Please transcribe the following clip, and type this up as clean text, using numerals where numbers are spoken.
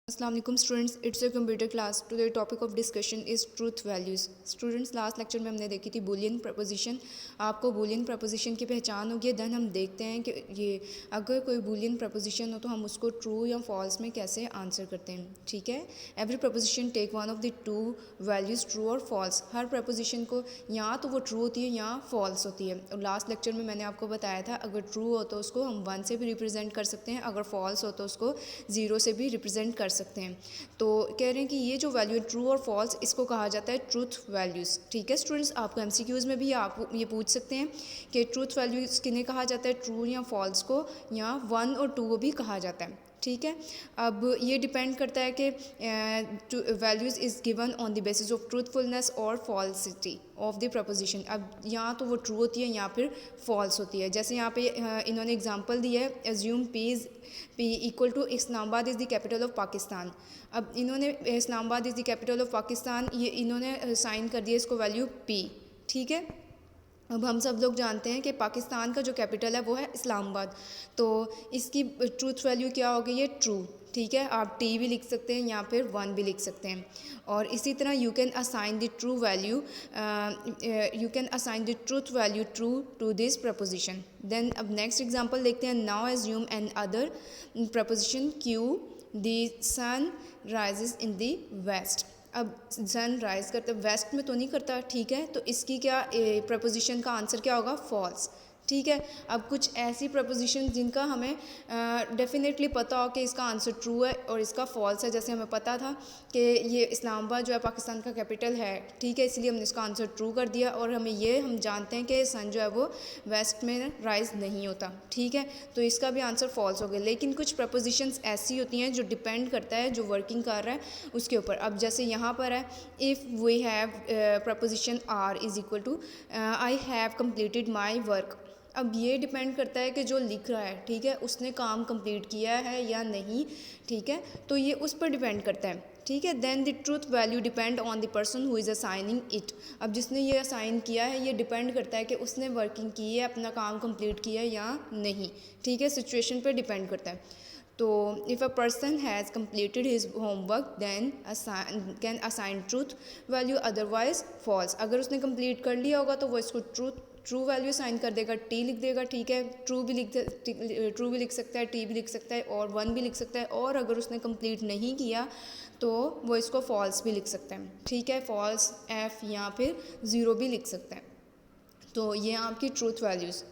अस्सलाम वालेकुम students, it's a computer class. Today topic of discussion is truth values. Students, last lecture में हमने देखी थी बूलियन प्रपोजिशन। आपको बूलियन प्रपोजिशन की पहचान होगी। देन हम देखते हैं कि ये अगर कोई बूलियन प्रपोजिशन हो तो हम उसको ट्रू या फॉल्स में कैसे आंसर करते हैं। ठीक है, every proposition take one of the two values, true और फॉल्स। हर प्रपोजिशन को या तो वो ट्रू होती है या फॉल्स होती है। और लास्ट लेक्चर में मैंने आपको बताया था अगर ट्रू हो तो उसको हम 1 से भी रिप्रेजेंट कर सकते हैं, अगर फॉल्स हो तो उसको 0 से भी रिप्रेजेंट कर सकते हैं। तो कह रहे हैं कि ये जो वैल्यू है ट्रू और फॉल्स, इसको कहा जाता है ट्रूथ वैल्यूज़। ठीक है स्टूडेंट्स, आपको एमसीक्यूज़ में भी आप ये पूछ सकते हैं कि ट्रूथ वैल्यूज़ किन्हें कहा जाता है, ट्रू या फॉल्स को, या 1 और 2 को भी कहा जाता है। ठीक है, अब ये डिपेंड करता है कि values is given on the basis of truthfulness और फॉल्सिटी ऑफ द प्रपोजिशन। अब यहाँ तो वो ट्रू होती है या फिर फॉल्स होती है। जैसे यहाँ पे इन्होंने एग्जांपल दी है, assume P equal to Islamabad is the capital of Pakistan. अब इन्होंने Islamabad is the capital of Pakistan, ये इन्होंने साइन कर दिया इसको वैल्यू पी। ठीक है, अब हम सब लोग जानते हैं कि पाकिस्तान का जो कैपिटल है वो है इस्लामाबाद, तो इसकी ट्रूथ वैल्यू क्या होगी, ये ट्रू। ठीक है, आप टी भी लिख सकते हैं या फिर 1 भी लिख सकते हैं। और इसी तरह you can assign the true value, you can assign the truth value true to this proposition. Then अब नेक्स्ट एग्जांपल देखते हैं। Now assume another proposition Q, the sun rises in the west. अब sun rise करता waste में तो नहीं करता। ठीक है, तो इसकी क्या प्रपोजिशन का आंसर क्या होगा, फॉल्स। ठीक है, अब कुछ ऐसी प्रपोजिशन जिनका हमें डेफिनेटली पता हो कि इसका आंसर ट्रू है और इसका फॉल्स है। जैसे हमें पता था कि ये इस्लामाबाद जो है पाकिस्तान का कैपिटल है। ठीक है, इसलिए हमने इसका आंसर ट्रू कर दिया, और हम जानते हैं कि सन जो है वो वेस्ट में राइज नहीं होता। ठीक है, तो इसका भी आंसर फॉल्स हो गया। लेकिन कुछ प्रपोजिशंस ऐसी होती हैं जो डिपेंड करता है जो वर्किंग कर रहा है उसके ऊपर। अब जैसे यहाँ पर है, if we have proposition R is equal to I have completed my work. अब ये डिपेंड करता है कि जो लिख रहा है, ठीक है, उसने काम कंप्लीट किया है या नहीं। ठीक है, तो ये उस पर डिपेंड करता है। ठीक है, then the truth value depend on the person who is assigning it. अब जिसने ये असाइन किया है ये डिपेंड करता है कि उसने वर्किंग की है, अपना काम कंप्लीट किया है या नहीं। ठीक है, सिचुएशन पे डिपेंड करता है। तो if a person has completed his homework then can assign truth value, otherwise false. अगर उसने कंप्लीट कर लिया होगा तो वो इसको ट्रू वैल्यू साइन कर देगा, टी लिख देगा। ठीक है, ट्रू भी लिख सकता है, टी भी लिख सकता है और 1 भी लिख सकता है। और अगर उसने कंप्लीट नहीं किया तो वो इसको फॉल्स भी लिख सकता है। ठीक है, फॉल्स, एफ या फिर 0 भी लिख सकता है। तो ये आपकी ट्रूथ वैल्यूज़।